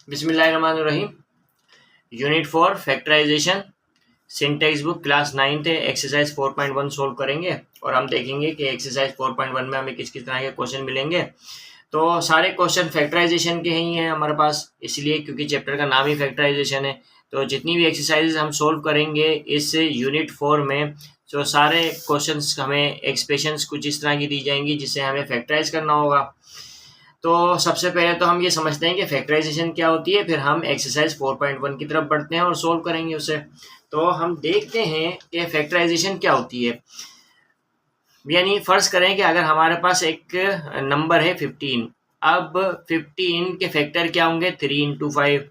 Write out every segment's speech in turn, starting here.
बिस्मिल्लाहिर्रहमानिर्रहीम। Unit 4 factorisation Syntax book class 9th है। Exercise 4.1 solve करेंगे और हम देखेंगे कि एक्सरसाइज 4.1 में हमें किस किस तरह के क्वेश्चन मिलेंगे। तो सारे क्वेश्चन फैक्टराइजेशन के ही हैं हमारे पास, इसलिए क्योंकि चैप्टर का नाम ही फैक्टराइजेशन है। तो जितनी भी एक्सरसाइजेज हम सोल्व करेंगे इस यूनिट 4 में, तो सारे क्वेश्चंस हमें एक्सप्रेशंस कुछ इस तरह की दी जाएंगी जिससे हमें फैक्टराइज करना होगा। तो सबसे पहले तो हम ये समझते हैं कि फैक्टराइजेशन क्या होती है, फिर हम एक्सरसाइज 4.1 की तरफ बढ़ते हैं और सोल्व करेंगे उसे। तो हम देखते हैं कि फैक्टराइजेशन क्या होती है। यानी फर्ज करें कि अगर हमारे पास एक नंबर है 15, अब 15 के फैक्टर क्या होंगे 3 इंटू 5,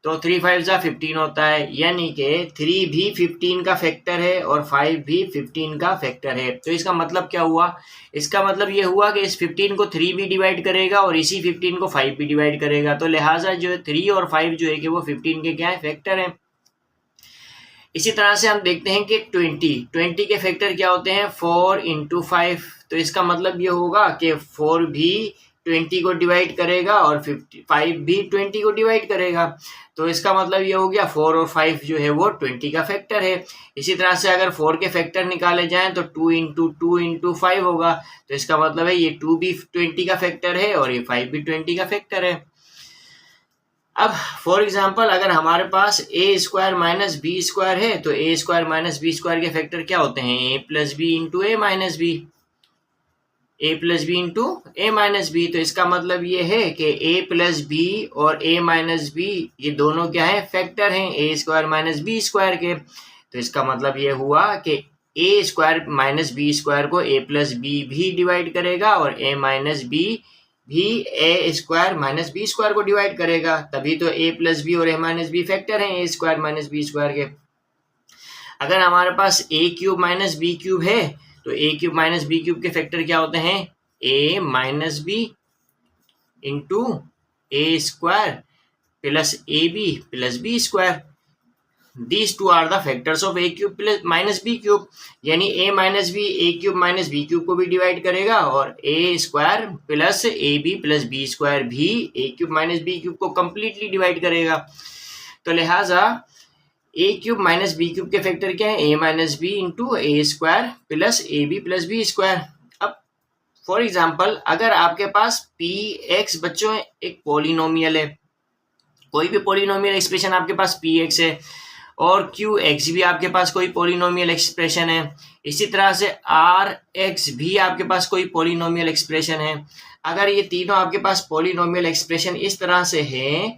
तो 3 5 जा 15 होता है, यानी कि 3 भी 15 का फैक्टर है और 5 भी 15 का फैक्टर है। तो इसका मतलब क्या हुआ, इसका मतलब ये हुआ कि इस 15 को 3 भी डिवाइड करेगा और इसी 15 को 5 भी डिवाइड करेगा। तो लिहाजा जो 3 और 5 जो है कि वो 15 के क्या है, फैक्टर है। इसी तरह से हम देखते हैं कि 20 के फैक्टर क्या होते हैं 4 इंटू 5। तो इसका मतलब ये होगा कि 4 भी 20 को डिवाइड करेगा और 5 भी 20 को डिवाइड करेगा। तो इसका मतलब ये हो गया 4 और 5 जो है वो 20 का फैक्टर है। इसी तरह से अगर 4 के फैक्टर निकाले जाएं तो 2 इंटू 5 होगा। तो इसका मतलब है ये 2 भी 20 का फैक्टर है और ये 5 भी 20 का फैक्टर है। अब फॉर एग्जाम्पल अगर हमारे पास ए स्क्वायर माइनस बी स्क्वायर है, तो ए स्क्वायर माइनस बी स्क्वायर के फैक्टर क्या होते हैं, ए प्लस बी इंटू ए माइनस बी, ए प्लस बी इंटू ए माइनस बी। तो इसका मतलब ये है कि ए प्लस बी और ए माइनस बी ये दोनों क्या है, फैक्टर हैं a square minus b square के। तो इसका मतलब ये हुआ कि ए स्क्वायर माइनस बी स्क्वायर को ए प्लस बी भी डिवाइड करेगा और ए माइनस बी भी ए स्क्वायर माइनस बी स्क्वायर को डिवाइड करेगा। तभी तो ए प्लस बी और ए माइनस बी फैक्टर हैं a square minus b square के। अगर हमारे पास a cube minus B cube है, तो a cube minus B cube के फैक्टर क्या होते हैं, a minus B into A square plus A B plus B square. These two are the factors of a cube plus minus b cube, यानी a minus B A cube minus B cube को भी divide करेगा और a square plus A B plus B square भी a cube minus B cube को completely divide करेगा। तो लिहाजा a cube minus B cube के फैक्टर क्या है, a minus B into A square plus A B plus B square. अब for example अगर आपके पास पी एक्स बच्चों एक पॉलिनोमियल है, कोई भी पॉलिनोमियल एक्सप्रेशन आपके पास पी एक्स है और क्यू एक्स भी आपके पास कोई पॉलिनोमियल एक्सप्रेशन है, इसी तरह से आर एक्स भी आपके पास कोई पॉलिनोमियल एक्सप्रेशन है। अगर ये तीनों आपके पास पॉलिनोमियल एक्सप्रेशन इस तरह से है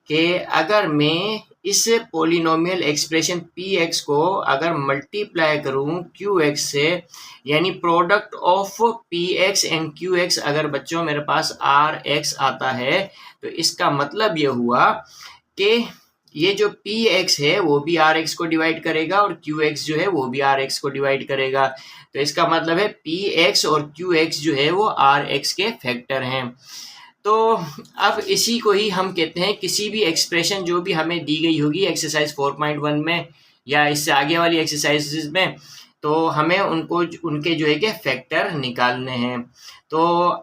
कि अगर मैं इस पॉलिनोमियल एक्सप्रेशन पी एक्स को अगर मल्टीप्लाई करूं क्यू एक्स से, यानी product of P x and Q x अगर बच्चों मेरे पास आर एक्स आता है, तो इसका मतलब ये हुआ कि ये जो पी एक्स है वो भी आर एक्स को डिवाइड करेगा और क्यू एक्स जो है वो भी आर एक्स को डिवाइड करेगा। तो इसका मतलब है पी एक्स और क्यू एक्स जो है वो आर एक्स के फैक्टर हैं। तो अब इसी को ही हम कहते हैं किसी भी एक्सप्रेशन जो भी हमें दी गई होगी एक्सरसाइज 4.1 में या इससे आगे वाली एक्सरसाइजेज में, तो हमें उनके जो है कि फैक्टर निकालने हैं। तो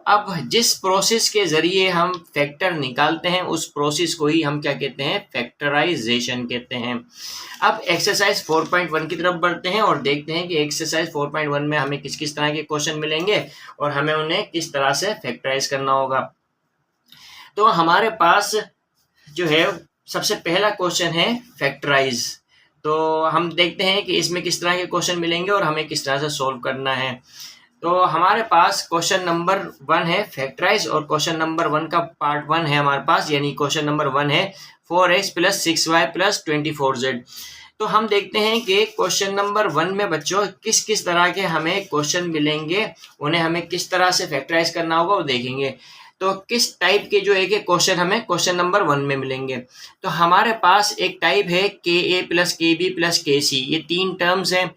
अब जिस प्रोसेस के जरिए हम फैक्टर निकालते हैं उस प्रोसेस को ही हम क्या कहते हैं, फैक्टराइजेशन कहते हैं। अब एक्सरसाइज 4.1 की तरफ बढ़ते हैं और देखते हैं कि एक्सरसाइज 4.1 में हमें किस किस तरह के क्वेश्चन मिलेंगे और हमें उन्हें किस तरह से फैक्टराइज करना होगा। तो हमारे पास जो है सबसे पहला क्वेश्चन है फैक्टराइज। तो हम देखते हैं कि इसमें किस तरह के क्वेश्चन मिलेंगे और हमें किस तरह से सॉल्व करना है। तो हमारे पास क्वेश्चन नंबर 1 है फैक्टराइज और क्वेश्चन नंबर 1 का पार्ट 1 है हमारे पास, यानी क्वेश्चन नंबर 1 है 4x plus 6y plus 24z। तो हम देखते हैं कि क्वेश्चन नंबर 1 में बच्चों किस किस तरह के हमें क्वेश्चन मिलेंगे, उन्हें हमें किस तरह से फैक्टराइज करना होगा वो देखेंगे। तो किस टाइप के जो है कि क्वेश्चन हमें क्वेश्चन नंबर 1 में मिलेंगे। तो हमारे पास एक टाइप है k a plus k b plus k सी, ये 3 टर्म्स हैं।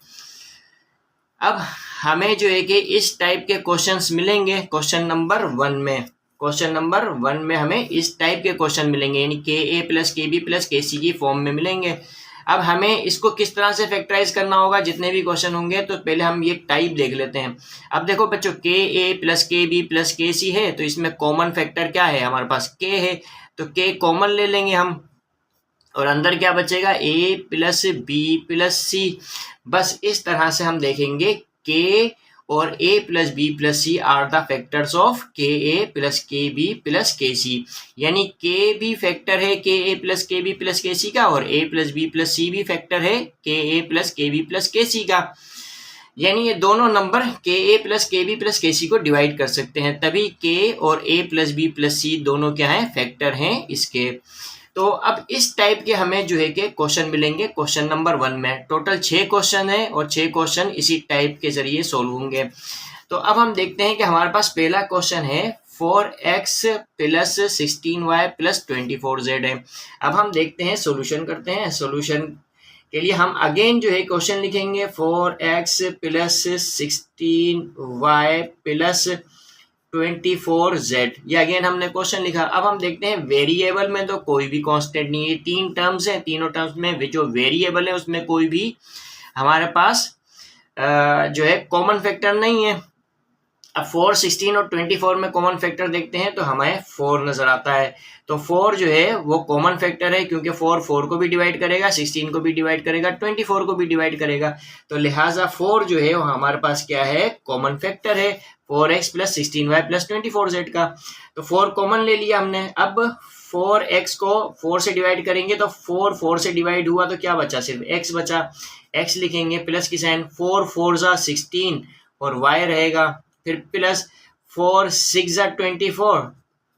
अब हमें जो है कि इस टाइप के क्वेश्चंस मिलेंगे क्वेश्चन नंबर 1 में। क्वेश्चन नंबर 1 में हमें इस टाइप के क्वेश्चन मिलेंगे, यानी के a plus k b plus k सी की फॉर्म में मिलेंगे। अब हमें इसको किस तरह से फैक्टराइज करना होगा, जितने भी क्वेश्चन होंगे, तो पहले हम ये टाइप देख लेते हैं। अब देखो बच्चों, के a plus k b plus k सी है, तो इसमें कॉमन फैक्टर क्या है, हमारे पास के है, तो के कॉमन ले लेंगे हम, और अंदर क्या बचेगा, a plus b plus c. बस इस तरह से हम देखेंगे के और a plus b plus c are the factors of k a plus k b plus k c. यानी के बी फैक्टर है k a plus k b plus k c का, और a plus b plus c भी factor है k a plus k b plus k c का। यानी ये दोनों नंबर के a plus k b plus k सी को डिवाइड कर सकते हैं, तभी के और ए प्लस बी प्लस सी दोनों क्या है, फैक्टर हैं इसके। तो अब इस टाइप के हमें जो है कि क्वेश्चन मिलेंगे क्वेश्चन नंबर 1 में। टोटल 6 क्वेश्चन है और 6 क्वेश्चन इसी टाइप के जरिए सोल्व होंगे। तो अब हम देखते हैं कि हमारे पास पहला क्वेश्चन है 4x plus 16y plus 24z है। अब हम देखते हैं, सोल्यूशन करते हैं। सोल्यूशन के लिए हम अगेन जो है क्वेश्चन लिखेंगे 4x plus 16y plus 24z, ये अगेन हमने क्वेश्चन लिखा। अब हम देखते हैं वेरिएबल में तो कोई भी कांस्टेंट नहीं है, 3 टर्म्स हैं, तीनों टर्म्स में जो वेरिएबल है उसमें कोई भी हमारे पास जो है कॉमन फैक्टर नहीं है। अब 4, 16 और 24 में कॉमन फैक्टर देखते हैं तो हमें 4 नजर आता है। तो 4 जो है वो कॉमन फैक्टर है, क्योंकि 4 को भी डिवाइड करेगा, 16 को भी डिवाइड करेगा, 24 को भी डिवाइड करेगा। तो लिहाजा 4 जो है वो हमारे पास क्या है, कॉमन फैक्टर है 4x plus 16y plus 24z का। तो 4 कॉमन ले लिया हमने। अब 4x को 4 से डिवाइड करेंगे तो 4 से डिवाइड हुआ तो क्या बचा, सिर्फ x बचा। x लिखेंगे प्लस की साइन, 4 जा 16 और y रहेगा, फिर प्लस 4 6 जा 24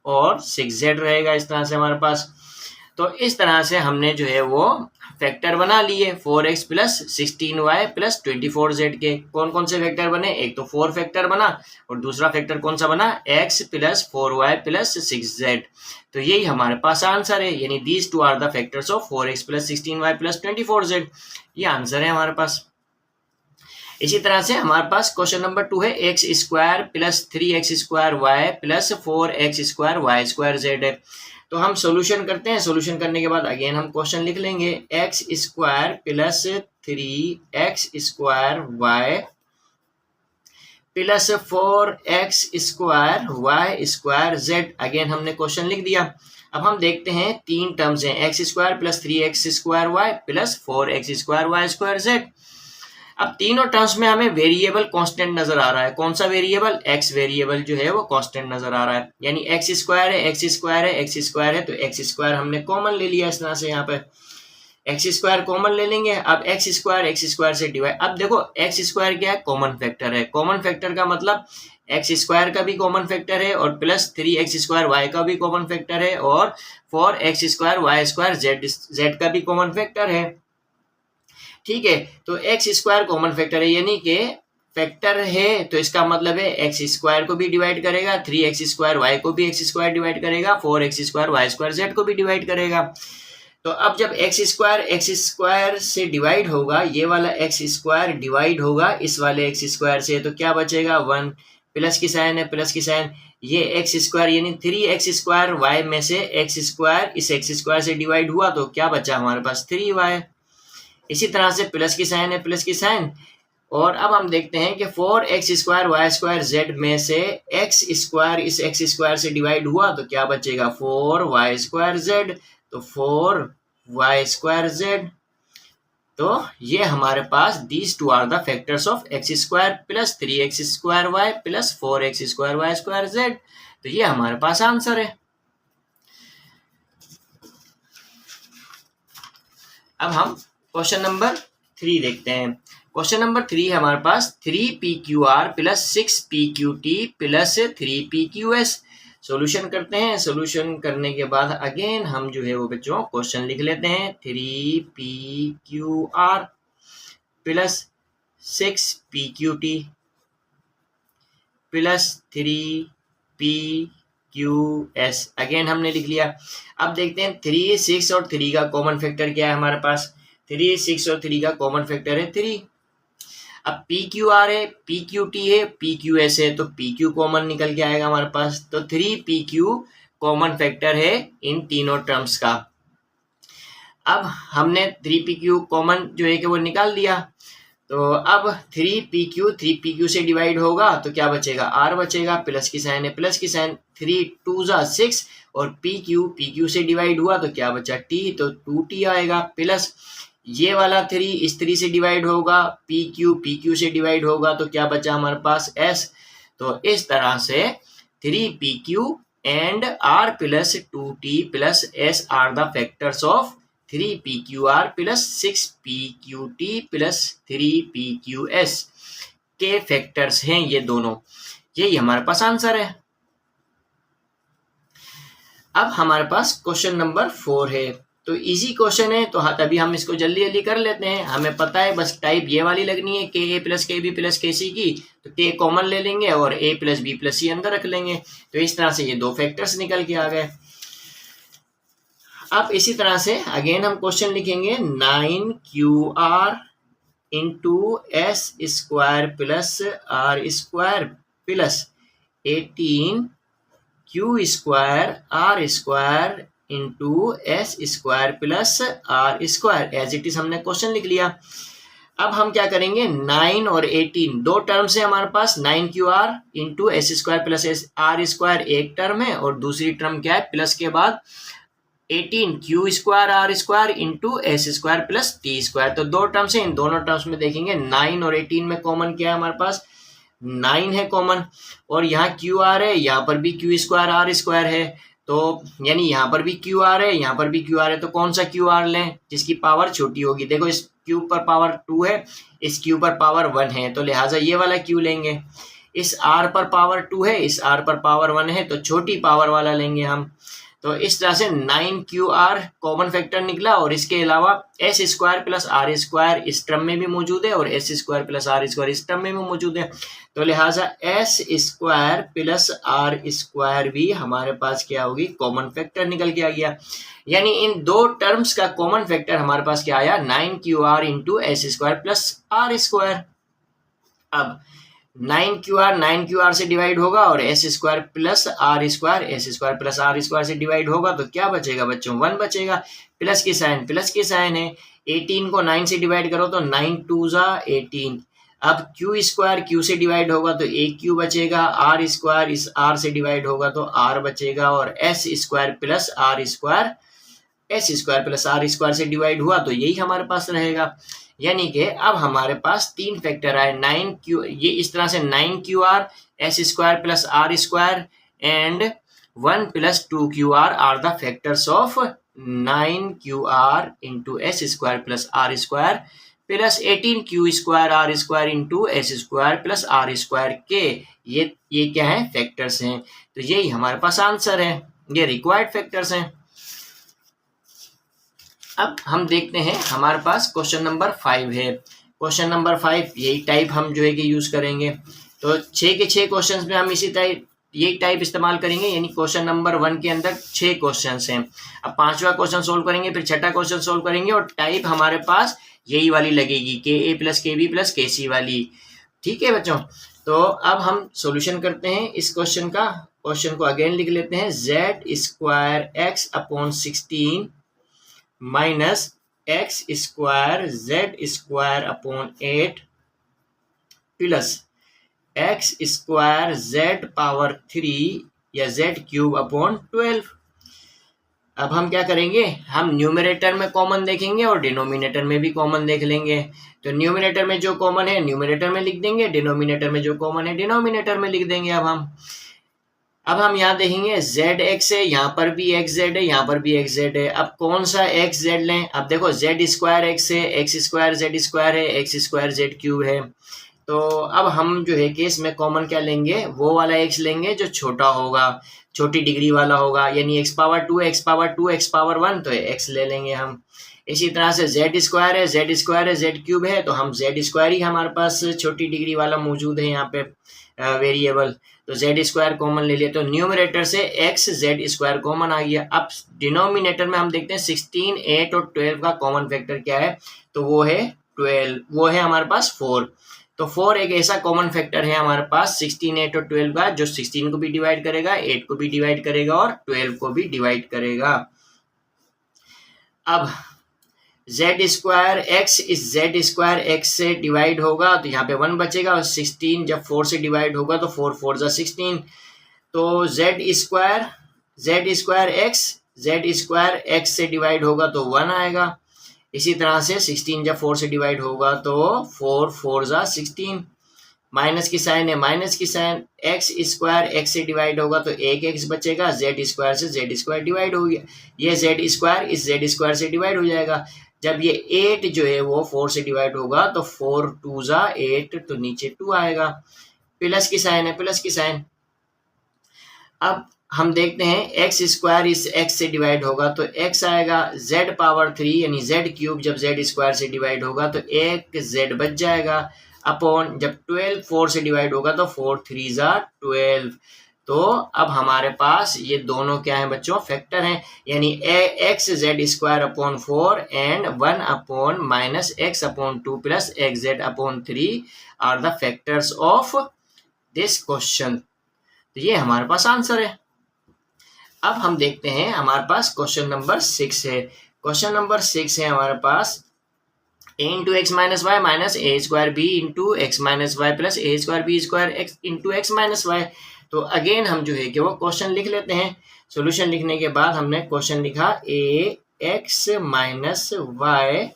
और 6z रहेगा। इस तरह से हमारे पास, तो इस तरह से हमने जो है वो फैक्टर बना लिए 4x plus 16y plus 24z के। कौन कौन से फैक्टर बने, एक तो 4 फैक्टर बना और दूसरा फैक्टर कौन सा बना, x plus 4y plus 6z। तो यही हमारे पास आंसर है, यानी these two are the factors of 4x plus 16y plus 24z। ये आंसर है हमारे पास। इसी तरह से हमारे पास क्वेश्चन नंबर 2 है x square plus 3x square y plus 4x square y square z है। तो हम सॉल्यूशन करते हैं। सॉल्यूशन करने के बाद अगेन हम क्वेश्चन लिख लेंगे x square plus 3x square y plus 4x square y square z. Again हमने क्वेश्चन लिख दिया। अब हम देखते हैं 3 टर्म्स हैं, x square plus 3x square y plus 4x square y square z. अब तीनों टर्म्स में हमें वेरिएबल कांस्टेंट नजर आ रहा है। कौन सा वेरिएबल, एक्स वेरिएबल जो है वो कांस्टेंट नजर आ रहा है। यानी एक्स स्क्वायर है, एक्स स्क्वायर है, एक्स स्क्वायर है, तो एक्स स्क्वायर हमने कॉमन ले लिया। इस तरह से यहाँ पे एक्स स्क्वायर कॉमन ले लेंगे। अब एक्स स्क्वायर से डिवाइड। अब देखो एक्स स्क्वायर क्या है, कॉमन फैक्टर है। कॉमन फैक्टर का मतलब एक्स स्क्वायर का भी कॉमन फैक्टर है और प्लस 3x स्क्वायर वाई का भी कॉमन फैक्टर है और 4x square y square Z का भी कॉमन फैक्टर है। ठीक है, तो एक्स स्क्वायर कॉमन फैक्टर है, यानी कि फैक्टर है तो इसका मतलब है एक्स स्क्वायर को भी डिवाइड करेगा, 3x स्क्वायर वाई को भी एक्स स्क्वायर डिवाइड करेगा, 4x square y square Z को भी डिवाइड करेगा। तो अब जब एक्स स्क्वायर से डिवाइड होगा, ये वाला एक्स स्क्वायर डिवाइड होगा इस वाले एक्स स्क्वायर से, तो क्या बचेगा, 1 प्लस की साइन है, प्लस की साइन, ये एक्स स्क्वायर यानी 3x स्क्वायर वाई में से एक्स स्क्वायर इस एक्स स्क्वायर से डिवाइड हुआ तो क्या बचा हमारे पास 3y। इसी तरह से प्लस की साइन है, प्लस की साइन। और अब हम देखते हैं कि 4x square y square Z में से एक्स स्क्वायर इस एक्स स्क्वायर से डिवाइड हुआ तो क्या बचेगा 4y स्क्वायर जेड, तो 4y स्क्वायर जेड। तो ये हमारे पास these two are the factors of x square plus 3x square y plus 4x square y square z. तो ये हमारे पास आंसर है। अब हम क्वेश्चन नंबर 3 देखते हैं। क्वेश्चन नंबर 3 है हमारे पास 3pqr plus 6pqt plus 3pqs। Solution करते हैं। सॉल्यूशन करने के बाद अगेन हम जो है वो बच्चों क्वेश्चन लिख लेते हैं 3pqr plus 6pqt plus 3pqs। Again हमने लिख लिया। अब देखते हैं 3, 6 और 3 का कॉमन फैक्टर क्या है हमारे पास। 3, 6 और 3 का कॉमन फैक्टर है 3। अब PQR है, PQT है, PQS है, तो PQ कॉमन निकल के आएगा हमारे पास। तो 3PQ कॉमन फैक्टर है इन तीनों टर्म्स का। अब हमने 3pq कॉमन जो है कि वो निकाल दिया, तो अब 3pq से डिवाइड होगा तो क्या बचेगा, r बचेगा, प्लस की साइन है, प्लस की साइन, 3 2 जा 6 और pq से डिवाइड हुआ तो क्या बचा t, तो 2t आएगा, प्लस ये वाला 3 इस 3 से डिवाइड होगा, pq से डिवाइड होगा तो क्या बचा हमारे पास s। तो इस तरह से 3pq and r plus 2t plus s are the factors of 3pqr plus 6pqt plus 3pqs के फैक्टर्स हैं ये दोनों। यही हमारे पास आंसर है। अब हमारे पास क्वेश्चन नंबर 4 है, तो इजी क्वेश्चन है, तो हाँ तभी हम इसको जल्दी जल्दी कर लेते हैं। हमें पता है बस टाइप ये वाली लगनी है, k a plus k b plus k सी की, तो के कॉमन ले लेंगे और ए प्लस बी प्लस सी अंदर रख लेंगे। तो इस तरह से ये दो फैक्टर्स निकल के आ गए। अब इसी तरह से अगेन हम क्वेश्चन लिखेंगे 9QR into s square plus r square plus 18Q square r square into s square plus r square. As it is हमने क्वेश्चन लिख लिया। अब हम क्या करेंगे, 9 और 18 दो टर्म्स है हमारे पास, 9QR into s square plus S R square एक टर्म है और दूसरी टर्म क्या है, प्लस के बाद 18Q square r square into s square plus t square. तो दो टर्म्स है, इन दोनों टर्म्स में देखेंगे 9 और 18 में कॉमन क्या है हमारे पास, 9 है कॉमन, और यहाँ QR है, यहाँ पर भी Q स्क्वायर आर स्क्वायर है, तो यानी यहाँ पर भी QR है, यहाँ पर भी QR है, तो कौन सा QR लें जिसकी पावर छोटी होगी। देखो इस Q पर पावर 2 है, इस Q पर पावर 1 है, तो लिहाजा ये वाला Q लेंगे। इस R पर पावर 2 है, इस R पर पावर 1 है, तो छोटी पावर वाला लेंगे हम। तो इस तरह से 9QR कॉमन फैक्टर निकला, और इसके अलावा s square plus r square इस टर्म में भी मौजूद है और s square plus r square इस टर्म में भी मौजूद है, तो लिहाजा s square plus r square भी हमारे पास क्या होगी, कॉमन फैक्टर निकल के आ गया। यानी इन दो टर्म्स का कॉमन फैक्टर हमारे पास क्या आया, 9QR into s square plus r square. अब 9QR से डिवाइड होगा और s square plus r square s square plus r square से डिवाइड होगा तो क्या बचेगा बच्चों, 1 बचेगा, प्लस की साइन है, 18 को 9 से डिवाइड करो तो 9 2 जा 18। अब Q स्क्वायर Q से डिवाइड होगा तो एक Q बचेगा, आर स्क्वायर इस R से डिवाइड होगा तो R बचेगा, और s square plus r square s square plus r square से डिवाइड हुआ तो यही हमारे पास रहेगा। यानी कि अब हमारे पास तीन फैक्टर आए, 9Q, ये इस तरह से 9QR s square plus r square and 1 plus 2QR are the factors of 9QR into s square plus r square plus 18Q square r square into s square plus r square के ये क्या है, factors हैं। तो यही हमारे पास answer है, ये रिक्वायर्ड फैक्टर्स हैं। अब हम देखते हैं हमारे पास क्वेश्चन नंबर 5 है। क्वेश्चन नंबर 5 यही टाइप हम जो है कि यूज करेंगे, तो 6 के 6 क्वेश्चंस में हम इसी टाइप यही टाइप इस्तेमाल करेंगे, यानी क्वेश्चन नंबर 1 के अंदर 6 क्वेश्चंस हैं। अब 5वां क्वेश्चन सोल्व करेंगे, फिर 6ठा क्वेश्चन सोल्व करेंगे, और टाइप हमारे पास यही वाली लगेगी, के a plus k b plus k सी वाली। ठीक है बच्चों, तो अब हम सोल्यूशन करते हैं इस क्वेश्चन का। क्वेश्चन को अगेन लिख लेते हैं, Z square x upon 16 minus x square Z square upon 8 plus x square Z power 3 या जेड क्यूब अपॉन 12। अब हम क्या करेंगे, हम न्यूमरेटर में कॉमन देखेंगे और डिनोमिनेटर में भी कॉमन देख लेंगे। तो न्यूमरेटर में जो कॉमन है न्यूमरेटर में लिख देंगे, डिनोमिनेटर में जो कॉमन है डिनोमिनेटर में लिख देंगे। अब हम यहाँ देखेंगे जेड एक्स है, यहाँ पर भी एक्स जेड है, यहाँ पर भी एक्स जेड है। अब कौन सा एक्स जेड लें, अब देखो जेड स्क्वायर एक्स है, एक्स स्क्वायर जेड स्क्वायर है, एक्स स्क्वायर जेड क्यूब है। तो अब हम जो है कि इसमें कॉमन क्या लेंगे, वो वाला एक्स लेंगे जो छोटा होगा, छोटी डिग्री वाला होगा, यानी x power 2 x power 2 x power 1, तो एक्स ले लेंगे हम। इसी तरह से जेड स्क्वायर है जेड क्यूब है, तो हम जेड स्क्वायर ही हमारे पास छोटी डिग्री वाला मौजूद है यहाँ पे वेरिएबल, तो जेड स्क्वायर कॉमन ले लिया। तो न्यूमरेटर से एक्स जेड स्क्वायर कॉमन आ गया। अब डिनोमिनेटर में हम देखते हैं 16 8 और 12 का कॉमन फैक्टर क्या है, तो वो है 12, वो है हमारे पास 4। तो 4 एक ऐसा कॉमन फैक्टर है हमारे पास 16 8 और 12 का, जो 16 को भी डिवाइड करेगा, 8 को भी डिवाइड करेगा और 12 को भी डिवाइड करेगा। अब जेड स्क्वायर एक्स इस जेड स्क्वायर एक्स से डिवाइड होगा तो यहाँ पे 1 बचेगा, और 16 जब 4 से डिवाइड होगा तो 4 4 जा 16, तो जेड स्क्वायर एक्स से डिवाइड होगा तो 1 आएगा। इसी तरह से 16 जब 4 से डिवाइड होगा तो 4 4 जा 16, माइनस की साइन है, माइनस की साइन, एक्स स्क्वायर एक्स से डिवाइड होगा तो एक एक्स बचेगा, जेड स्क्वायर से जेड स्क्वायर डिवाइड हो गया, ये जेड स्क्वायर इस जेड स्क्वायर से डिवाइड हो जाएगा। जब ये 8 जो है वो 4 से डिवाइड होगा तो 4 2 जा 8, तो नीचे 2 आएगा, प्लस की साइन है, प्लस की साइन। अब हम देखते हैं एक्स स्क्वायर इस एक्स से डिवाइड होगा तो एक्स आएगा, जेड पावर 3 यानी जेड क्यूब जब जेड स्क्वायर से डिवाइड होगा तो एक जेड बच जाएगा, अपॉन जब 12 4 से डिवाइड होगा तो 4 3 जा 12। तो अब हमारे पास ये दोनों क्या है बच्चों, फैक्टर हैं, यानी x z square upon 4 and 1 upon minus x upon 2 plus x z upon 3 are the factors of this question. तो ये हमारे पास आंसर है। अब हम देखते हैं हमारे पास क्वेश्चन नंबर 6 है। क्वेश्चन नंबर 6 है हमारे पास a into x minus y minus a square b into x minus y plus a square b square x into x minus y. तो अगेन हम जो है कि वो क्वेश्चन लिख लेते हैं। सॉल्यूशन लिखने के बाद हमने क्वेश्चन लिखा a x minus y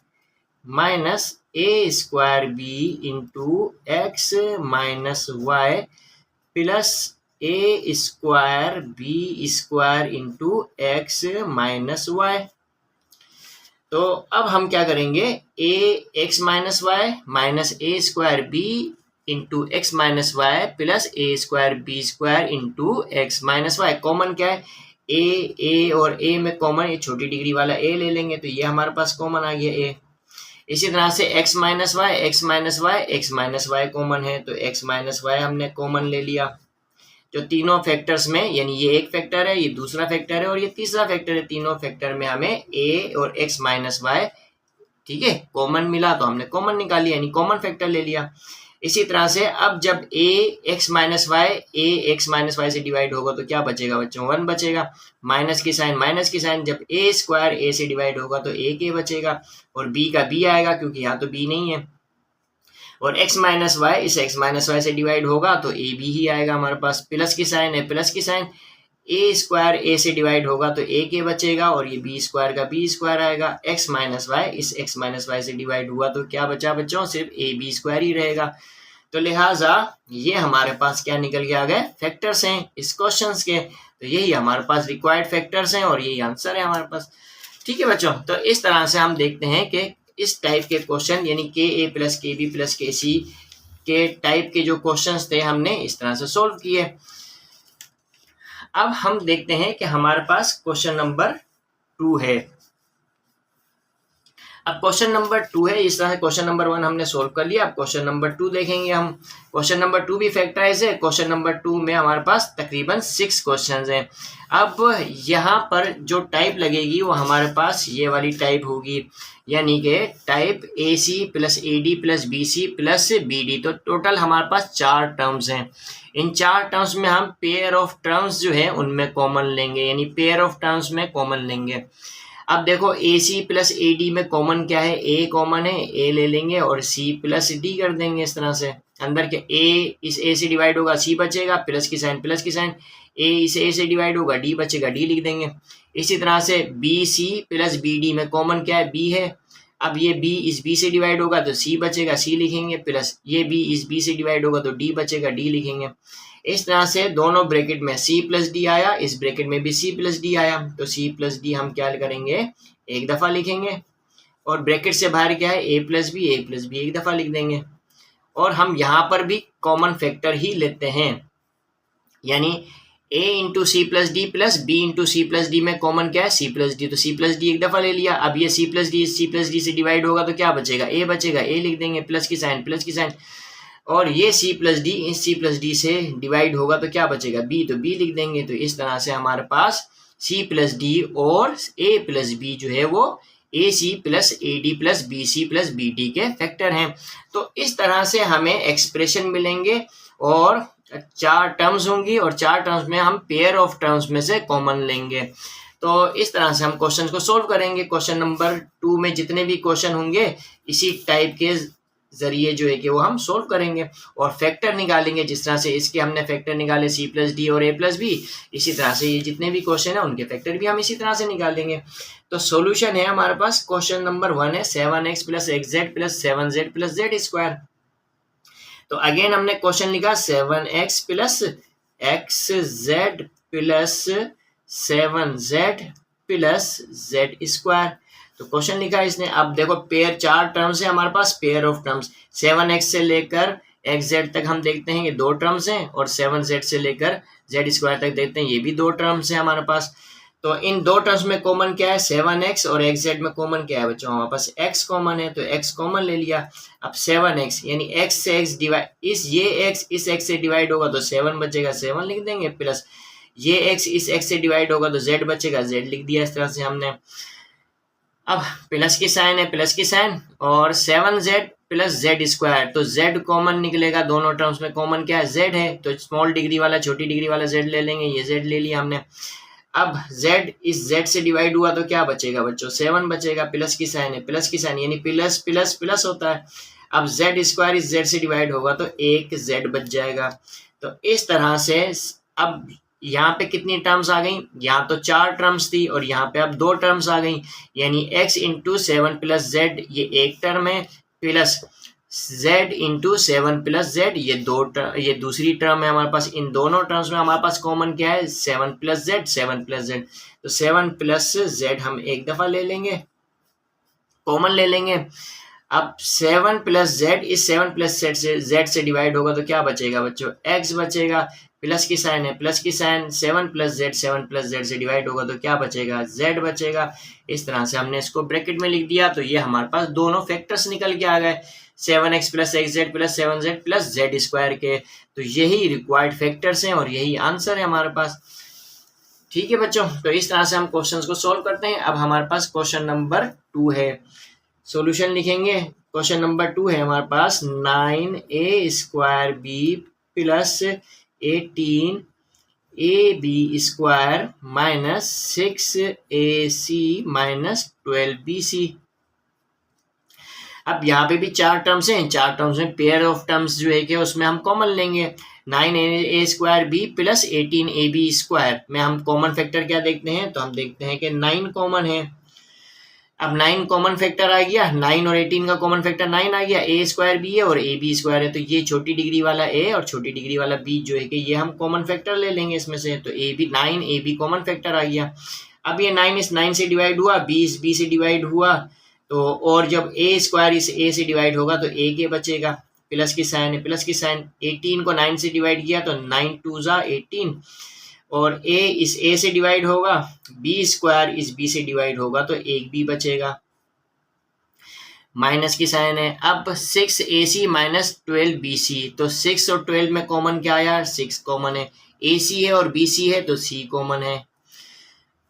minus a square b into x minus y plus a square b square into x minus y. तो अब हम क्या करेंगे, a x minus y minus a square b into x minus y plus a square b square into x minus y. Common क्या है, ए और ए में common, ये छोटी डिग्री वाला ए ले लेंगे तो ये हमारे पास कॉमन आ गया ए। इसी तरह से एक्स माइनस वाई कॉमन है तो एक्स माइनस वाई हमने कॉमन ले लिया। जो तीनों फैक्टर्स में, यानी ये एक फैक्टर है, ये दूसरा फैक्टर है और ये तीसरा फैक्टर है, तीनों फैक्टर में हमें ए और एक्स माइनस वाई ठीक है कॉमन मिला तो हमने कॉमन निकाली, यानी कॉमन फैक्टर ले लिया। इसी तरह से अब जब ए एक्स माइनस वाई से डिवाइड होगा तो क्या बचेगा बच्चों, 1 बचेगा, माइनस की साइन, जब ए स्क्वायर ए से डिवाइड होगा तो एक ए बचेगा और बी का बी आएगा क्योंकि यहाँ तो बी नहीं है, और x माइनस वाई इस x माइनस वाई से डिवाइड होगा तो ए बी ही आएगा हमारे पास, प्लस की साइन है, प्लस की साइन, ए स्क्वायर ए से डिवाइड होगा तो ए के बचेगा और ये बी स्क्वायर का बी स्क्वायर आएगा, x माइनस वाई इस x माइनस वाई से डिवाइड हुआ तो क्या बचा बच्चों, सिर्फ ए बी स्क्वायर ही रहेगा। तो लिहाजा ये हमारे पास क्या निकल के आ गए, फैक्टर्स हैं इस क्वेश्चन के। तो यही हमारे पास रिक्वायर्ड फैक्टर्स हैं और यही आंसर है हमारे पास। ठीक है बच्चों, तो इस तरह से हम देखते हैं कि इस टाइप के क्वेश्चन यानी के a plus k b plus k सी के टाइप के जो क्वेश्चंस थे हमने इस तरह से सॉल्व किए। अब हम देखते हैं कि हमारे पास क्वेश्चन नंबर 2 है। अब क्वेश्चन नंबर 2 है, इस तरह से क्वेश्चन नंबर 1 हमने सॉल्व कर लिया। अब क्वेश्चन नंबर 2 देखेंगे हम। क्वेश्चन नंबर 2 भी फैक्टराइज है। क्वेश्चन नंबर 2 में हमारे पास तकरीबन 6 क्वेश्चंस हैं। अब यहाँ पर जो टाइप लगेगी वो हमारे पास ये वाली टाइप होगी, यानी कि type a c plus a d plus b c plus b d. तो टोटल हमारे पास 4 टर्म्स हैं। इन 4 टर्म्स में हम पेयर ऑफ टर्म्स जो है उनमें कॉमन लेंगे, यानी पेयर ऑफ टर्म्स में कॉमन लेंगे। अब देखो ए सी प्लस ए डी में कॉमन क्या है, ए कॉमन है, ए ले लेंगे और सी प्लस डी कर देंगे। इस तरह से अंदर के ए इस ए से डिवाइड होगा, सी बचेगा, प्लस की साइन, ए इस ए से डिवाइड होगा, डी बचेगा, डी लिख देंगे। इसी तरह से b c plus b d में कॉमन क्या है, बी है। अब ये बी इस बी से डिवाइड होगा तो सी बचेगा, सी लिखेंगे, प्लस ये बी इस बी से डिवाइड होगा तो डी बचेगा, डी लिखेंगे। इस तरह से दोनों ब्रैकेट में सी प्लस डी आया, इस ब्रैकेट में भी सी प्लस डी आया, तो सी प्लस डी हम क्या करेंगे, एक दफ़ा लिखेंगे। और ब्रैकेट से बाहर क्या है, ए प्लस बी एक दफ़ा लिख देंगे। और हम यहाँ पर भी कॉमन फैक्टर ही लेते हैं, यानी a into c plus d plus b into c plus d में कॉमन क्या है, सी प्लस डी, तो सी प्लस डी एक दफ़ा ले लिया। अब ये सी प्लस डी से डिवाइड होगा तो क्या बचेगा, ए बचेगा, ए लिख देंगे, प्लस की साइन, और ये सी प्लस डी इस सी प्लस डी से डिवाइड होगा तो क्या बचेगा, बी, तो बी लिख देंगे। तो इस तरह से हमारे पास सी प्लस डी और ए प्लस बी जो है वो a c plus a d plus b d के फैक्टर हैं। तो इस तरह से हमें एक्सप्रेशन मिलेंगे और 4 टर्म्स होंगी और 4 टर्म्स में हम पेयर ऑफ टर्म्स में से कॉमन लेंगे। तो इस तरह से हम क्वेश्चन को सोल्व करेंगे। क्वेश्चन नंबर 2 में जितने भी क्वेश्चन होंगे इसी टाइप के जरिए जो है कि वो हम सोल्व करेंगे और फैक्टर निकालेंगे। जिस तरह से इसके हमने फैक्टर निकाले c प्लस डी और a प्लस बी, इसी तरह से ये जितने भी क्वेश्चन है उनके फैक्टर भी हम इसी तरह से निकालेंगे। तो सॉल्यूशन है हमारे पास, क्वेश्चन नंबर 1 है 7x plus xz plus 7z plus z square. तो अगेन हमने क्वेश्चन लिखा 7x plus xz plus 7z plus z square. तो क्वेश्चन लिखा है इसने। अब देखो पेयर 4 टर्म्स है हमारे पास, पेयर ऑफ टर्म्स 7x से लेकर xz तक हम देखते हैं ये 2 टर्म्स हैं और 7z से लेकर z स्क्वायर तक देखते हैं ये भी 2 टर्म्स हैं हमारे पास। तो इन 2 टर्म्स में कॉमन क्या है 7x और xz में कॉमन क्या है बच्चों, हमारे पास x कॉमन है तो x कॉमन ले लिया। अब 7x यानी x से x डिवाइड, ये x इस x से डिवाइड होगा तो 7 बचेगा 7 लिख देंगे, प्लस ये x इस x से डिवाइड होगा तो z बचेगा z लिख दिया इस तरह से हमने। अब प्लस की साइन है, प्लस की साइन और 7z प्लस z स्क्वायर, तो z कॉमन निकलेगा, दोनों टर्म्स में कॉमन क्या है z है, तो स्मॉल डिग्री वाला छोटी डिग्री वाला z ले लेंगे, ये z ले लिया हमने। अब z इस z से डिवाइड हुआ तो क्या बचेगा बच्चों 7 बचेगा, प्लस की साइन है, प्लस की साइन यानी प्लस प्लस प्लस होता है। अब z स्क्वायर इस z से डिवाइड होगा तो एक z बच जाएगा। तो इस तरह से अब यहाँ पे कितनी टर्म्स आ गई, यहाँ तो 4 टर्म्स थी और यहाँ पे अब 2 टर्म्स आ गई, यानी x इंटू 7 प्लस z ये एक टर्म है, plus z into 7 plus z ये दूसरी टर्म है हमारे पास। इन दोनों टर्म्स में हमारे पास कॉमन क्या है 7 प्लस z, 7 प्लस z, तो 7 प्लस z हम एक दफा ले लेंगे, कॉमन ले लेंगे। अब 7 प्लस z इस 7 प्लस z से डिवाइड होगा तो क्या बचेगा बच्चों x बचेगा, प्लस की साइन है, प्लस की साइन 7 प्लस z से डिवाइड होगा तो क्या बचेगा z बचेगा। इस तरह से हमने इसको ब्रैकेट में लिख दिया। तो ये हमारे पास दोनों फैक्टर्स निकल के आ गए 7x plus xz plus 7z plus z square के। तो यही रिक्वायर्ड फैक्टर्स हैं और यही आंसर है हमारे पास। ठीक है बच्चों, तो इस तरह से हम क्वेश्चंस को सॉल्व करते हैं। अब हमारे पास क्वेश्चन नंबर 2 है, सॉल्यूशन लिखेंगे। क्वेश्चन नंबर 2 है हमारे पास 9a square b plus 18ab square minus 6ac minus 12bc। अब यहाँ पे भी 4 टर्म्स हैं, 4 टर्म्स में पेयर ऑफ टर्म्स जो है कि उसमें हम कॉमन लेंगे 9a square b plus 18ab square में हम कॉमन फैक्टर क्या देखते हैं, तो हम देखते हैं कि 9 कॉमन है। अब 9 कॉमन फैक्टर आ गया, 9 और 18 का कॉमन फैक्टर 9 आ गया, a स्क्वायर बी है और ए बी स्क्वायर है, तो ये छोटी डिग्री वाला a और छोटी डिग्री वाला b जो है कि ये हम कॉमन फैक्टर ले लेंगे इसमें से। तो a b 9 a b common factor आ गया। अब ये 9 इस 9 से डिवाइड हुआ, b इस b से डिवाइड हुआ, तो और जब a स्क्वायर इस a से डिवाइड होगा तो a के बचेगा, प्लस की साइन है, प्लस की साइन 18 को 9 से डिवाइड किया तो 9 2 जा 18 और a इस a से डिवाइड होगा, b स्क्वायर इस b से डिवाइड होगा तो एक b बचेगा, माइनस की साइन है। अब 6ac माइनस 12bc, तो 6 और 12 में कॉमन क्या आया 6 कॉमन है, ac है और bc है तो c कॉमन है।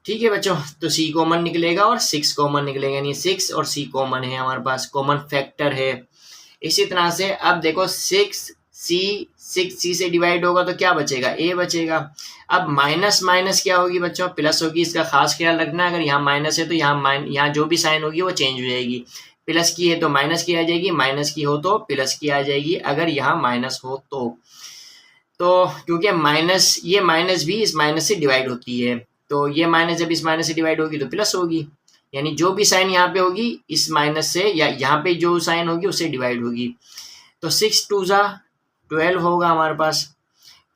ठीक है बच्चों, तो c कॉमन निकलेगा और 6 कॉमन निकलेगा, यानी 6 और c कॉमन है हमारे पास, कॉमन फैक्टर है। इसी तरह से अब देखो 6c से डिवाइड होगा तो क्या बचेगा a बचेगा। अब माइनस माइनस क्या होगी बच्चों प्लस होगी, इसका खास ख्याल रखना, अगर यहाँ माइनस है तो यहाँ जो भी साइन होगी वो चेंज हो जाएगी, प्लस की है तो माइनस की आ जाएगी, माइनस की हो तो प्लस की आ जाएगी अगर यहाँ माइनस हो तो क्योंकि माइनस ये माइनस भी इस माइनस से डिवाइड होती है, तो ये माइनस जब इस माइनस से डिवाइड होगी तो प्लस होगी, यानी जो भी साइन यहाँ पे होगी इस माइनस से या यहाँ पे जो साइन होगी उससे डिवाइड होगी। तो 6 2 जा 12 होगा हमारे पास।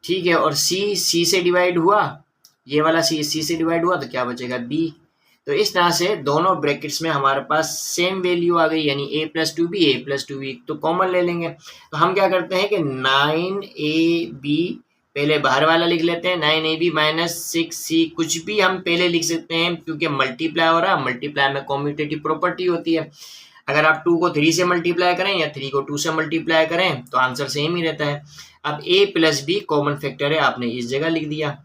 ठीक है, और c से डिवाइड हुआ, ये वाला c से डिवाइड हुआ तो क्या बचेगा b। तो इस तरह से दोनों ब्रैकेट्स में हमारे पास सेम वैल्यू आ गई, यानी a प्लस 2b तो कॉमन ले लेंगे। तो हम क्या करते हैं कि 9ab पहले बाहर वाला लिख लेते हैं, 9ab माइनस 6c, कुछ भी हम पहले लिख सकते हैं क्योंकि मल्टीप्लाई हो रहा है, मल्टीप्लाई में कॉम्यूटेटिव प्रॉपर्टी होती है। अगर आप 2 को 3 से मल्टीप्लाई करें या 3 को 2 से मल्टीप्लाई करें तो आंसर सेम ही रहता है। अब a plus b common factor है, आपने इस जगह लिख दिया।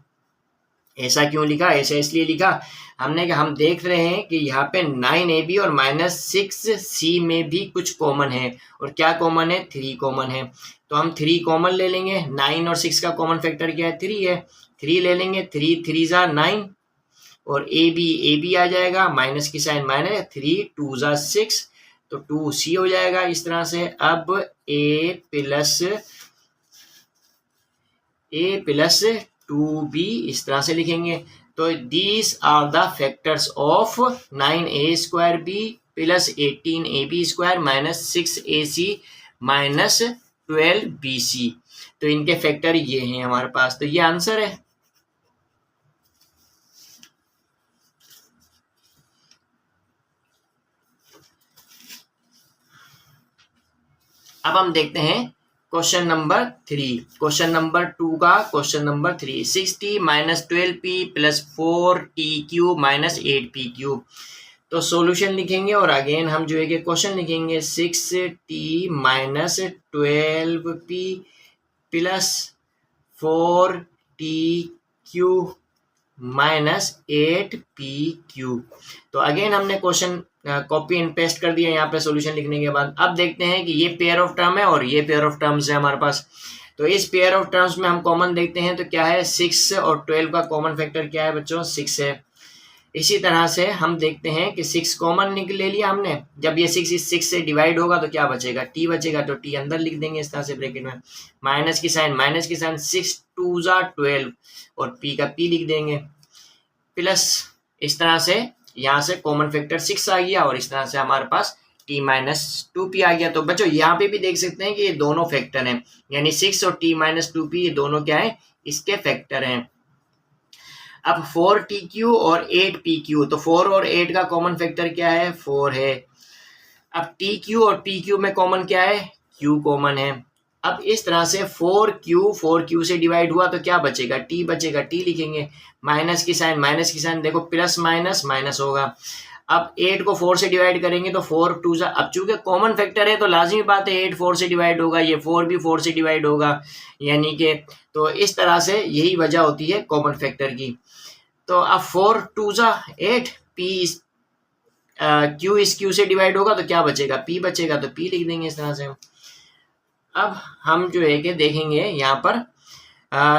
ऐसा क्यों लिखा, ऐसा इसलिए लिखा हमने कि हम देख रहे हैं कि यहाँ पे 9ab और माइनस 6c में भी कुछ कॉमन है, और क्या कॉमन है 3 कॉमन है, तो हम 3 कॉमन ले लेंगे। 9 और 6 का कॉमन फैक्टर क्या है 3 है, 3 ले लेंगे, 3 3 जा 9 और ए बी आ जाएगा, माइनस की साइन माइनस, 3 2 जा 6 तो 2c हो जाएगा इस तरह से। अब ए प्लस 2b इस तरह से लिखेंगे। तो these are the factors of 9a² b plus 18ab² minus 6ac minus 12bc। तो इनके फैक्टर ये हैं हमारे पास, तो ये आंसर है। अब हम देखते हैं क्वेश्चन नंबर 3, क्वेश्चन नंबर 2 का question number 3, 6t minus 12p plus 4t³ minus 8p³। तो सॉल्यूशन लिखेंगे और अगेन हम जो है कि क्वेश्चन लिखेंगे 6t minus 12p plus 4t³ minus 8p³। तो अगेन हमने क्वेश्चन कॉपी एंड पेस्ट कर दिया यहाँ पे सॉल्यूशन लिखने के बाद। अब देखते हैं कि ये पेयर ऑफ टर्म है और ये पेयर ऑफ टर्म्स है हमारे पास। तो इस पेयर ऑफ टर्म्स में हम कॉमन देखते हैं तो क्या है, 6 और 12 का कॉमन फैक्टर क्या है बच्चों, 6 है। इसी तरह से हम देखते हैं कि 6 कॉमन ले लिया हमने, जब ये 6 इस 6 से डिवाइड होगा तो क्या बचेगा, t बचेगा, तो t अंदर लिख देंगे इस तरह से ब्रैकेट में, माइनस की साइन 6 2 जा 12 और p का p लिख देंगे, प्लस इस तरह से यहाँ से कॉमन फैक्टर 6 आ गया और इस तरह से हमारे पास t माइनस 2p आ गया। तो बच्चों यहाँ पे भी देख सकते हैं कि ये दोनों फैक्टर हैं, यानी 6 और t माइनस 2p ये दोनों क्या है, इसके फैक्टर हैं। अब 4tq और 8pq, तो 4 और 8 का कॉमन फैक्टर क्या है, 4 है। अब tq और pq में कॉमन क्या है, q कॉमन है। अब इस तरह से 4q से डिवाइड हुआ तो क्या बचेगा, t बचेगा, t लिखेंगे, माइनस की साइन देखो प्लस माइनस माइनस होगा। अब 8 को 4 से डिवाइड करेंगे तो 4 2 जा, अब चूंकि कॉमन फैक्टर है तो लाजमी बात है 8 4 से डिवाइड होगा, ये 4 भी 4 से डिवाइड होगा, यानी कि तो इस तरह से यही वजह होती है कॉमन फैक्टर की। तो अब 4 2 जा 8, q इस q से डिवाइड होगा तो क्या बचेगा, p बचेगा, तो p लिख देंगे इस तरह से। अब हम जो है कि देखेंगे यहाँ पर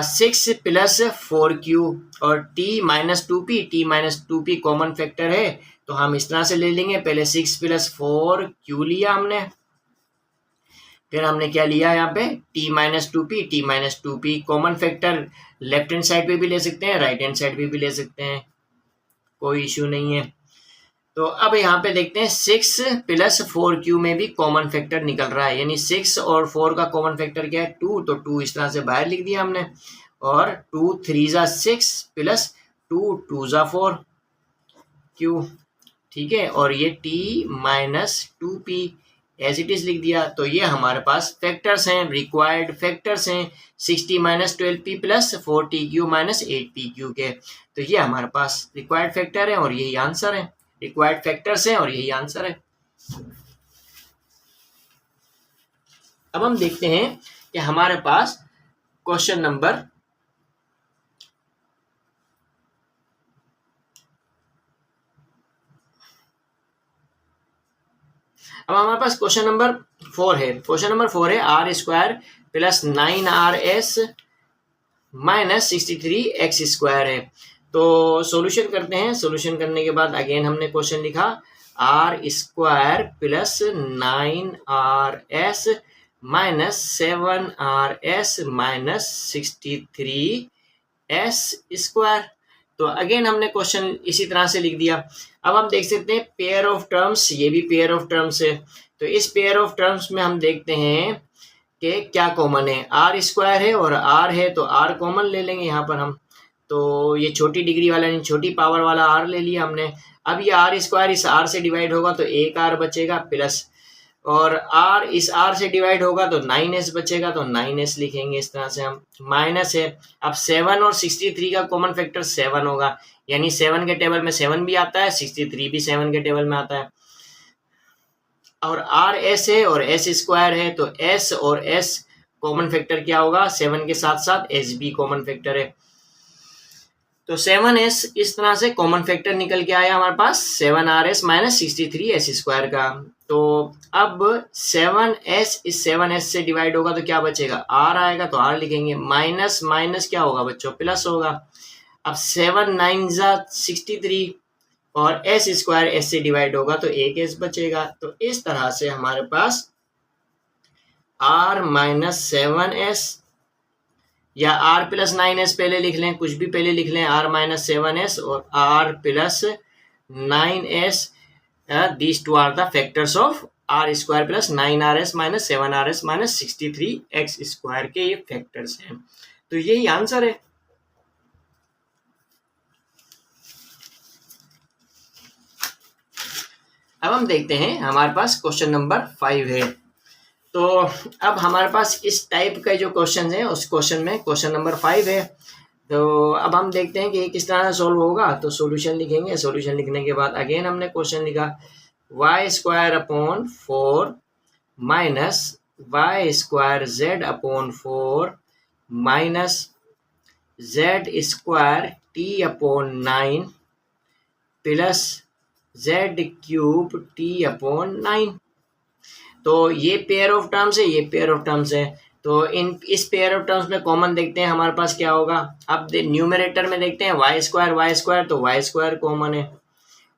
6 प्लस 4q और t minus 2p common factor है, तो हम इस तरह से ले लेंगे, पहले 6 प्लस 4q लिया हमने, फिर हमने क्या लिया यहाँ पे t minus 2p common factor left hand side पे भी ले सकते हैं, राइट हैंड साइड पे भी ले सकते हैं, कोई इश्यू नहीं है। तो अब यहाँ पे देखते हैं 6 प्लस 4q में भी कॉमन फैक्टर निकल रहा है, यानी 6 और 4 का कॉमन फैक्टर क्या है, 2, तो 2 इस तरह से बाहर लिख दिया हमने, और 2 3 जा 6 प्लस 2 2 जा 4q, ठीक है, और ये t minus 2p as it is लिख दिया। तो ये हमारे पास फैक्टर्स हैं, रिक्वायर्ड फैक्टर्स हैं 6t minus 12p plus 4tq minus 8pq के। तो ये हमारे पास रिक्वायर्ड फैक्टर है और यही आंसर है, रिक्वायर्ड फैक्टर्स हैं और यही आंसर है। अब हम देखते हैं कि हमारे पास क्वेश्चन नंबर क्वेश्चन नंबर 4 है। क्वेश्चन नंबर 4 है r² plus 9rs minus 63x² है। तो सॉल्यूशन करते हैं, सॉल्यूशन करने के बाद अगेन हमने क्वेश्चन लिखा r² plus 9rs minus 7rs minus 63s²। तो अगेन हमने क्वेश्चन इसी तरह से लिख दिया। अब हम देख सकते हैं पेयर ऑफ टर्म्स, ये भी पेयर ऑफ टर्म्स है, तो इस पेयर ऑफ टर्म्स में हम देखते हैं कि क्या कॉमन है, r² है और r है, तो r कॉमन ले लेंगे यहाँ पर हम। तो ये छोटी डिग्री वाला नहीं, छोटी पावर वाला r ले लिया हमने। अब ये r² इस r से डिवाइड होगा तो एक r बचेगा, प्लस और r इस r से डिवाइड होगा तो 9s बचेगा, तो 9s लिखेंगे इस तरह से हम, माइनस है। अब 7 और 63 का कॉमन फैक्टर 7 होगा, यानी 7 के टेबल में 7 भी आता है, 63 भी 7 के टेबल में आता है। और rs है और s² है, तो s और s कॉमन फैक्टर क्या होगा, 7 के साथ साथ s भी कॉमन फैक्टर है। तो 7s इस तरह से कॉमन फैक्टर निकल के आया हमारे पास 7rs माइनस 63s² का। तो अब 7s इस 7s से डिवाइड होगा तो क्या बचेगा, r आएगा, तो r लिखेंगे, माइनस माइनस क्या होगा बच्चों, प्लस होगा। अब 7 9 जा 63 और एस स्क्वायर एस से डिवाइड होगा तो एक एस बचेगा। तो इस तरह से हमारे पास r माइनस 7s या r प्लस 9s पहले लिख लें, कुछ भी पहले लिख लें, r माइनस 7s और r plus 9s, these two are the factors of r square plus 9rs minus 7rs minus 63x square के ये फैक्टर्स हैं। तो यही आंसर है। अब हम देखते हैं हमारे पास क्वेश्चन नंबर 5 है। तो अब हमारे पास इस टाइप का जो क्वेश्चन है उस क्वेश्चन में क्वेश्चन नंबर 5 है। तो अब हम देखते हैं कि किस तरह से सॉल्व होगा। तो सॉल्यूशन लिखेंगे, सॉल्यूशन लिखने के बाद अगेन हमने क्वेश्चन लिखा y square upon 4 minus y square z upon 4 minus z square t upon 9 plus z cube t upon 9। तो ये पेयर ऑफ टर्म्स है, ये पेयर ऑफ टर्म्स है। तो इस पेयर ऑफ टर्म्स में कॉमन देखते हैं हमारे पास क्या होगा। अब न्यूमरेटर में देखते हैं वाई स्क्वायर, तो वाई स्क्वायर कॉमन है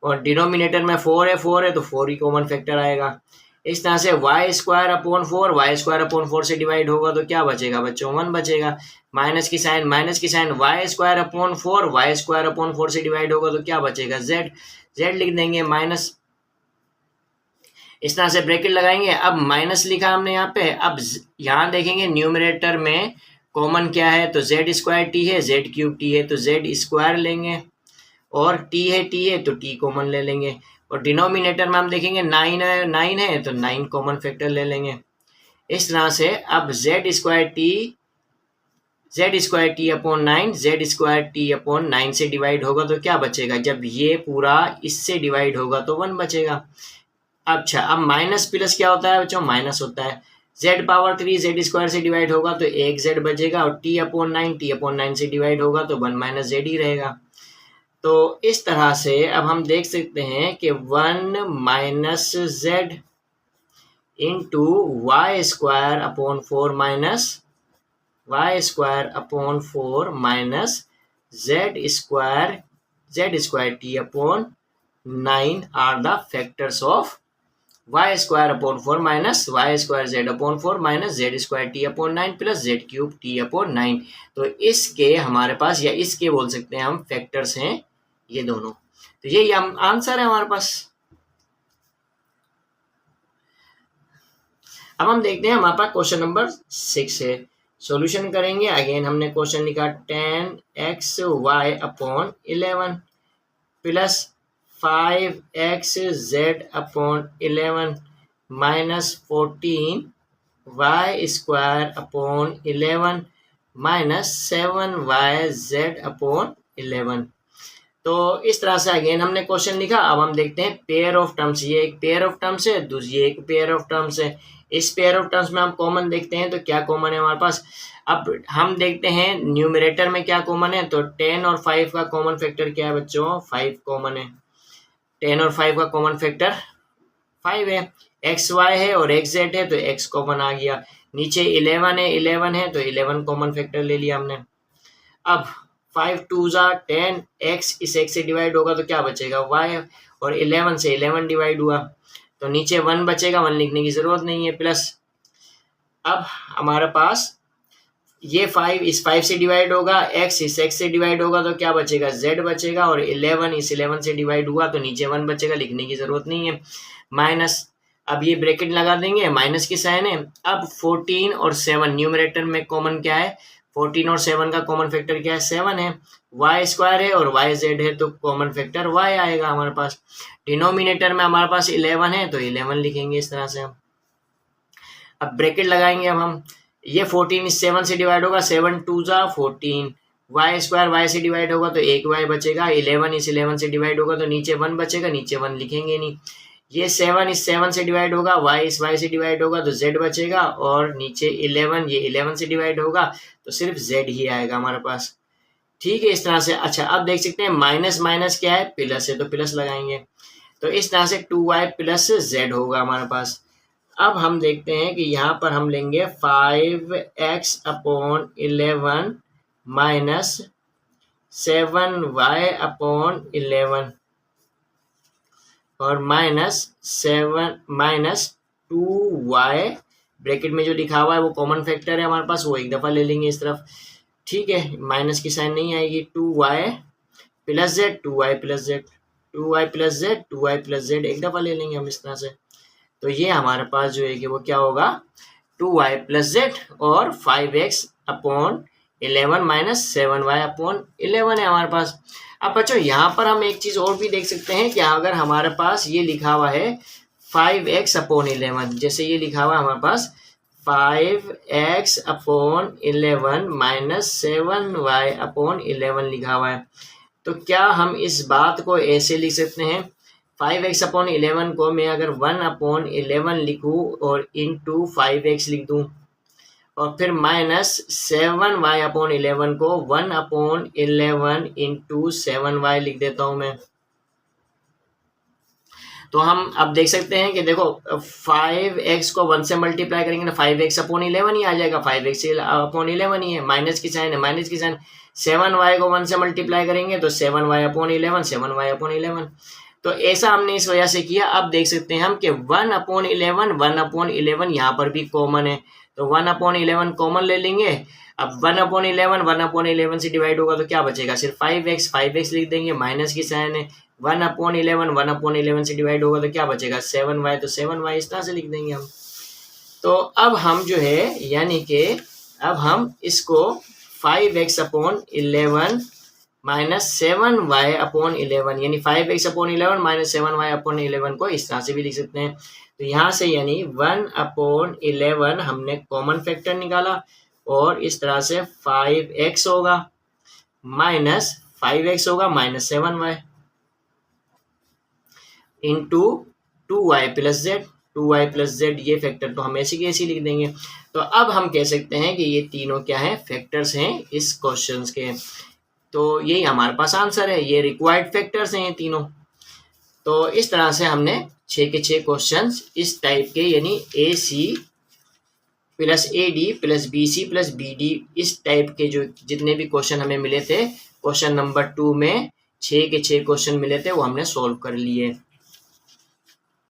और डिनोमिनेटर में 4 है तो 4 ही कॉमन फैक्टर आएगा। इस तरह से वाई स्क्वायर अपॉन 4 से डिवाइड होगा तो क्या बचेगा बच्चों, 1 बचेगा। माइनस की साइन वाई स्क्वायर अपॉन 4 से डिवाइड होगा तो क्या बचेगा, z लिख देंगे माइनस, इस तरह से ब्रैकेट लगाएंगे। अब माइनस लिखा हमने यहाँ पे। अब यहाँ देखेंगे न्यूमरेटर में कॉमन क्या है, तो z स्क्वायर टी है, z क्यूब टी है तो z स्क्वायर लेंगे और t है तो t कॉमन ले लेंगे। और डिनोमिनेटर में हम देखेंगे 9 है तो 9 कॉमन फैक्टर ले लेंगे। इस तरह से अब z square t upon 9, z square t upon 9 से डिवाइड होगा तो क्या बचेगा, जब ये पूरा इससे डिवाइड होगा तो 1 बचेगा। अच्छा, अब माइनस प्लस क्या होता है बच्चों, माइनस होता है। z पावर 3 z स्क्वायर से डिवाइड होगा तो एक z बचेगा और t अपॉन 9 से डिवाइड होगा तो 1 माइनस जेड ही रहेगा। तो इस तरह से अब हम देख सकते हैं कि 1 minus z into y square upon 4 minus y square upon 4 minus z square t upon 9 are the factors of y square upon 4 minus y square z upon 4 minus z square t upon 9 plus z cube t upon 9। तो इसके हमारे पास, या इसके बोल सकते हैं हम, factors हैं ये दोनों। तो यही आंसर है हमारे पास। अब हम देखते हैं हमारे पास क्वेश्चन नंबर 6 है। सॉल्यूशन करेंगे। अगेन हमने क्वेश्चन लिखा 10xy upon 11 plus 5xz upon 11 minus 14y square upon 11 minus 7yz upon 11। तो इस तरह से अगेन हमने क्वेश्चन लिखा। अब हम देखते हैं पेयर ऑफ टर्म्स। ये एक पेयर ऑफ टर्म्स है, दूसरी एक पेयर ऑफ टर्म्स है। इस पेयर ऑफ टर्म्स में हम कॉमन देखते हैं तो क्या कॉमन है हमारे पास। अब हम देखते हैं न्यूमरेटर में क्या कॉमन है। तो 10 और 5 का कॉमन फैक्टर क्या है बच्चों, 5 कॉमन है। 10 और 5 का कॉमन फैक्टर 5 है। एक्स वाई है और एक्स जेड है तो एक्स कॉमन आ गया। नीचे 11 है तो 11 कॉमन फैक्टर ले लिया हमने। अब 5 2 10, एक्स इस एक्स से डिवाइड होगा तो क्या बचेगा, वाई, और 11 से 11 डिवाइड हुआ तो नीचे 1 बचेगा, 1 लिखने की जरूरत नहीं है, प्लस। अब हमारे पास ये 5 इस 5 से डिवाइड होगा, x इस x से डिवाइड होगा तो क्या बचेगा, z बचेगा, और 11 इस 11 से डिवाइड हुआ तो नीचे 1 बचेगा, लिखने की जरूरत नहीं है, माइनस। अब ये ब्रैकेट लगा देंगे, माइनस की साइन है। अब 14 और 7 न्यूमरेटर में कॉमन क्या है, 14 और 7 का कॉमन फैक्टर क्या है, 7 है। वाई स्क्वायर है और वाई जेड है तो कॉमन फैक्टर वाई आएगा हमारे पास। डिनोमिनेटर में हमारे पास 11 है तो 11 लिखेंगे इस तरह से हम। अब ब्रैकेट लगाएंगे अब हम, ये 14 इस 7 से डिवाइड होगा, 7 2 14, वाई स्क्वायर वाई से डिवाइड होगा तो एक वाई बचेगा, 11 इस 11 से डिवाइड होगा तो नीचे 1 बचेगा, नीचे 1 लिखेंगे नहीं। ये 7 इस 7 से डिवाइड होगा, वाई इस वाई से डिवाइड होगा तो z बचेगा, और नीचे 11 ये 11 से डिवाइड होगा तो सिर्फ z ही आएगा हमारे पास। ठीक है, इस तरह से। अच्छा, अब देख सकते हैं माइनस माइनस क्या है, प्लस है तो प्लस लगाएंगे। तो इस तरह से 2y प्लस z होगा हमारे पास। अब हम देखते हैं कि यहाँ पर हम लेंगे 5x upon 11 minus 7y upon 11 और माइनस 2y, ब्रैकेट में जो लिखा हुआ है वो कॉमन फैक्टर है हमारे पास, वो एक दफ़ा ले लेंगे इस तरफ, ठीक है, माइनस की साइन नहीं आएगी। 2y plus Z, 2y plus Z, 2y plus Z, 2y plus Z एक दफ़ा ले लेंगे हम इस तरह से। तो ये हमारे पास जो है कि वो क्या होगा, 2y प्लस जेड और 5x upon 11 minus 7y upon 11 है हमारे पास। अब बच्चों यहाँ पर हम एक चीज़ और भी देख सकते हैं कि अगर हमारे पास ये लिखा हुआ है 5x अपॉन 11, जैसे ये लिखा हुआ है हमारे पास 5x upon 11 minus 7y upon 11 लिखा हुआ है, तो क्या हम इस बात को ऐसे लिख सकते हैं, 5x अपॉन 11 को मैं अगर 1 अपॉन 11 लिखूँ और इंटू 5x लिख दूँ, और फिर माइनस 7y अपॉन 11 को 1 अपॉन 11 इंटू 7y लिख देता हूँ मैं। तो हम अब देख सकते हैं कि देखो 5x को 1 से मल्टीप्लाई करेंगे ना 5x अपॉन 11 ही आ जाएगा, 5x अपॉन 11 ही है, माइनस की साइन है, माइनस की साइन। 7y को 1 से मल्टीप्लाई करेंगे तो 7y अपॉन 11, 7y अपॉन 11। तो ऐसा हमने इस वजह से किया। अब देख सकते हैं हम कि 1 अपॉन 11 यहाँ पर भी कॉमन है, तो 1 अपॉन 11 कॉमन ले लेंगे। अब 1 अपॉन 11 से डिवाइड होगा तो क्या बचेगा, सिर्फ 5x लिख देंगे, माइनस की साइन है। 1 अपॉन 11 से डिवाइड होगा तो क्या बचेगा, 7y, तो 7y इस तरह से लिख देंगे हम। तो अब हम जो है यानी कि अब हम इसको 5x upon 11 minus 7y upon 11 यानी 5x upon 11 minus 7y upon 11 को इस तरह से भी लिख सकते हैं। तो यहाँ से यानी 1 अपॉन 11 हमने कॉमन फैक्टर निकाला और इस तरह से 5x होगा माइनस 5x होगा minus 7y into 2y plus Z, 2y plus Z ये फैक्टर तो हम ऐसे की ऐसे लिख देंगे। तो अब हम कह सकते हैं कि ये तीनों क्या है, फैक्टर्स हैं इस क्वेश्चन के। तो यही हमारे पास आंसर है, ये रिक्वायर्ड फैक्टर्स हैं ये तीनों। तो इस तरह से हमने 6 के 6 क्वेश्चंस इस टाइप के यानी AC plus AD plus BC plus BD इस टाइप के जो जितने भी क्वेश्चन हमें मिले थे क्वेश्चन नंबर 2 में 6 के 6 क्वेश्चन मिले थे वो हमने सॉल्व कर लिए।